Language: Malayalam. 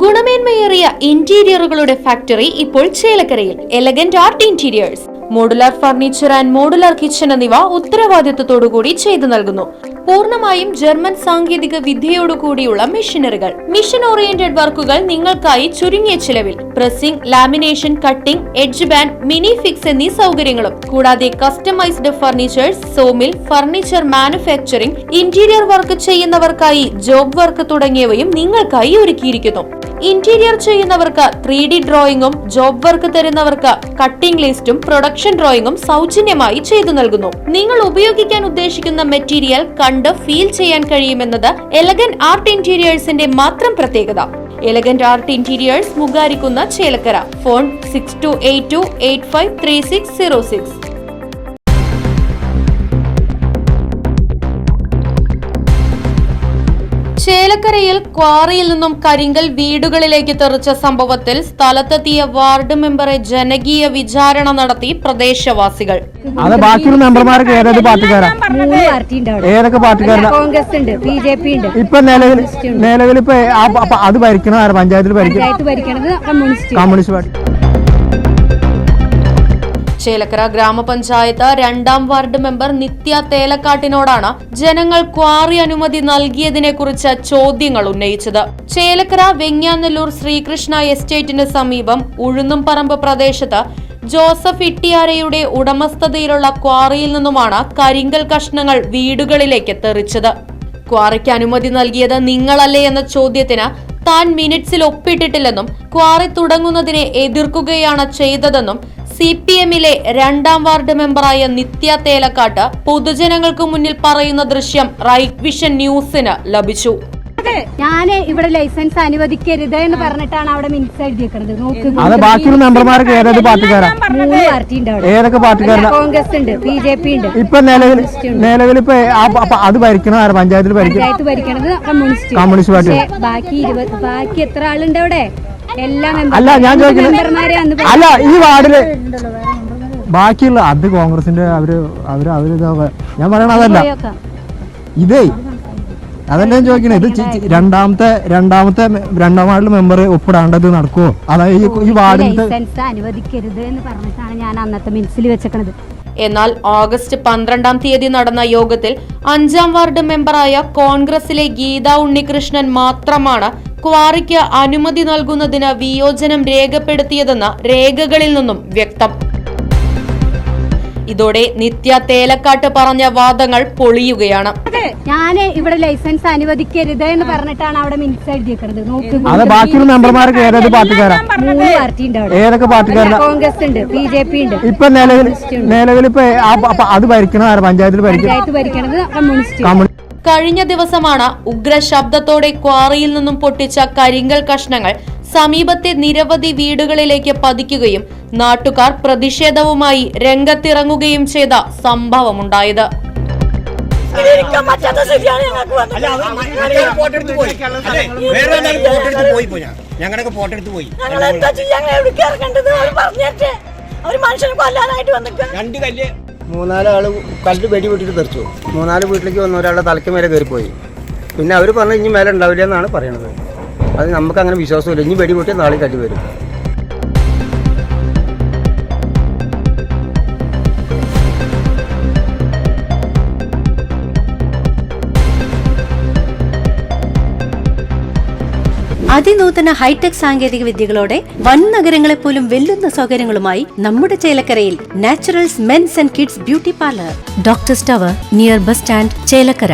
ഗുണമേന്മയേറിയ ഇന്റീരിയറുകളുടെ ഫാക്ടറി ഇപ്പോൾ ചേലക്കരയിൽ. Elegant art interiors, modular furniture and modular kitchen എന്നിവ ഉത്തരവാദിത്തത്തോടുകൂടി ചെയ്തു നൽകുന്നു. പൂർണ്ണമായും ജർമ്മൻ സാങ്കേതിക വിദ്യയോടുകൂടിയുള്ള മെഷീനറികൾ, മിഷൻ ഓറിയന്റഡ് വർക്കുകൾ നിങ്ങൾക്കായി ചുരുങ്ങിയ ചിലവിൽ. Pressing, lamination, cutting, edge band, mini fix എന്നീ സൗകര്യങ്ങളും കൂടാതെ customised furnitures, sawmill, furniture manufacturing, interior work ചെയ്യുന്നവർക്കായി ജോബ് വർക്ക് തുടങ്ങിയവയും നിങ്ങൾക്കായി ഒരുക്കിയിരിക്കുന്നു. ഇന്റീരിയർ ചെയ്യുന്നവർക്ക് 3D ഡ്രോയിങ്ങും, ജോബ് വർക്ക് തരുന്നവർക്ക് കട്ടിംഗ് ലിസ്റ്റും പ്രൊഡക്ഷൻ ഡ്രോയിങ്ങും സൗജന്യമായി ചെയ്തു നൽകുന്നു. നിങ്ങൾ ഉപയോഗിക്കാൻ ഉദ്ദേശിക്കുന്ന മെറ്റീരിയൽ കണ്ട് ഫീൽ ചെയ്യാൻ കഴിയുമെന്നത് എലഗന്റ് ആർട്ട് ഇന്റീരിയേഴ്സിന്റെ മാത്രം പ്രത്യേകത. എലഗന്റ് ആർട്ട് ഇന്റീരിയേഴ്സ്, മുഗാരിക്കുന്ന, ചേലക്കര. ഫോൺ 6282853606. ചേലക്കരയിൽ ക്വാറിയിൽ നിന്നും കരിങ്കൽ വീടുകളിലേക്ക് തെറിച്ച സംഭവത്തിൽ സ്ഥലത്തെത്തിയ വാർഡ് മെമ്പറെ ജനകീയ വിചാരണ നടത്തി പ്രദേശവാസികൾ. ഏതൊക്കെ പാർട്ടിക്കാരാണ്? കോൺഗ്രസ് ഉണ്ട്, BJP ഉണ്ട്. ഇപ്പൊ നിലവിൽ അത് ഭരിക്കണ പഞ്ചായത്തിൽ ഭരിക്കുന്നത് കമ്മ്യൂണിസ്റ്റ് പാർട്ടി. ചേലക്കര ഗ്രാമപഞ്ചായത്ത് 2ാം വാർഡ് മെമ്പർ നിത്യ തേലക്കാട്ടിനോടാണ് ജനങ്ങൾ ക്വാറി അനുമതി നൽകിയതിനെ കുറിച്ച് ചോദ്യങ്ങൾ ഉന്നയിച്ചത്. ചേലക്കര വെങ്ങ്യാനെല്ലൂർ ശ്രീകൃഷ്ണ എസ്റ്റേറ്റിന് സമീപം ഉഴുന്നുംപറമ്പ് പ്രദേശത്ത് ജോസഫ് ഇട്ടിയാരയുടെ ഉടമസ്ഥതയിലുള്ള ക്വാറിയിൽ നിന്നുമാണ് കരിങ്കൽ കഷ്ണങ്ങൾ വീടുകളിലേക്ക് തെറിച്ചത്. ക്വാറിക്ക് അനുമതി നൽകിയത് നിങ്ങളല്ലേ എന്ന ചോദ്യത്തിന് താൻ മിനിറ്റ്സിൽ ഒപ്പിട്ടിട്ടില്ലെന്നും ക്വാറി തുടങ്ങുന്നതിനെ എതിർക്കുകയാണ് ചെയ്തതെന്നും CPM-ലെ 2ാം വാർഡ് മെമ്പറായ നിത്യ തേലക്കാട്ട് പൊതുജനങ്ങൾക്ക് മുന്നിൽ പറയുന്ന ദൃശ്യം റൈറ്റ് വിഷൻ ന്യൂസിന് ലഭിച്ചു. ഞാന് ഇവിടെ ലൈസൻസ് അനുവദിക്കരുത് എന്ന് പറഞ്ഞിട്ടാണ് അവിടെ മിനിറ്റ്സ് എഴുതിയേക്കുന്നത്. ഏതൊക്കെ പാർട്ടിക്കാരാണ്? കോൺഗ്രസ് ഉണ്ട്, BJP ഉണ്ട്. ഇപ്പൊ നിലവിൽ അത് ഭരിക്കണ പഞ്ചായത്തിൽ ഭരിക്കണത് കമ്മ്യൂണിസ്റ്റ് പാർട്ടി. ബാക്കി എത്ര ആളുണ്ട് അവിടെ? അല്ല, ഞാൻ ചോദിക്കുന്നത് അല്ല, ഈ വാർഡില് ബാക്കിയുള്ള അത് കോൺഗ്രസിന്റെ അവര് ഞാൻ പറയണ അതല്ല, ഇതേ അതല്ല ഞാൻ ചോദിക്കണേ. ഇത് രണ്ടാം വാർഡിൽ മെമ്പർ ഒപ്പിടാണ്ടത് നടക്കുമോ? അതായത് ഈ വാർഡിൽ അനുവദിക്കരുത് എന്ന് പറഞ്ഞിട്ടാണ് ഞാൻ അന്നത്തെ മിനിറ്റ്സിൽ വെച്ചേക്കണത്. എന്നാൽ ഓഗസ്റ്റ് 12-ാം തീയതി നടന്ന യോഗത്തിൽ 5ാം വാർഡ് മെമ്പറായ കോൺഗ്രസിലെ ഗീതാ ഉണ്ണികൃഷ്ണൻ മാത്രമാണ് ക്വാറിക്ക് അനുമതി നൽകുന്നതിന് വിയോജനം രേഖപ്പെടുത്തിയതെന്ന് രേഖകളിൽ നിന്നും വ്യക്തം. ഇതോടെ നിത്യ തേലക്കാട്ട് പറഞ്ഞ വാദങ്ങൾ പൊളിയുകയാണ്. ഞാന് ഇവിടെ ലൈസൻസ് അനുവദിക്കരുത് എന്ന് പറഞ്ഞിട്ടാണ് അവിടെ മിനിറ്റ്സ് എഴുതിയേക്കുന്നത്. ഏതൊക്കെ പാർട്ടിക്കാരാണ്? കോൺഗ്രസ് ഉണ്ട്, BJP ഉണ്ട്. ഇപ്പൊ നിലവിൽ അത് ഭരിക്കണ പഞ്ചായത്തിൽ ഭരിക്കണത് കമ്മ്യൂണിസ്റ്റ്. കഴിഞ്ഞ ദിവസമാണ് ഉഗ്ര ശബ്ദത്തോടെ ക്വാറിയിൽ നിന്നും പൊട്ടിച്ച കരിങ്കൽ കഷ്ണങ്ങൾ സമീപത്തെ നിരവധി വീടുകളിലേക്ക് പതിക്കുകയും നാട്ടുകാർ പ്രതിഷേധവുമായി രംഗത്തിറങ്ങുകയും ചെയ്ത സംഭവമുണ്ടായത്. മൂന്നാല് കല്ല് വെടി പൊട്ടിട്ട് തെറിച്ചു. 3-4 വീട്ടിലേക്ക് വന്ന ഒരാളുടെ തലയ്ക്ക് മേലെ കയറിപ്പോയി. പിന്നെ അവർ പറഞ്ഞു ഇനി മേലെ ഉണ്ടാവില്ല എന്നാണ് പറയണത്. അത് നമുക്ക് അങ്ങനെ വിശ്വാസമില്ല. ഇനി വെടി പൊട്ടി നാളെ കല്ല് വരും. അതിനൂതന ഹൈടെക് സാങ്കേതിക വിദ്യകളോടെ വൻ നഗരങ്ങളെ പോലും വെല്ലുന്ന സൗകര്യങ്ങളുമായി നമ്മുടെ ചേലക്കരയിൽ naturals men's and kids beauty parlour, doctors tower, near bus stand, Chelakkara.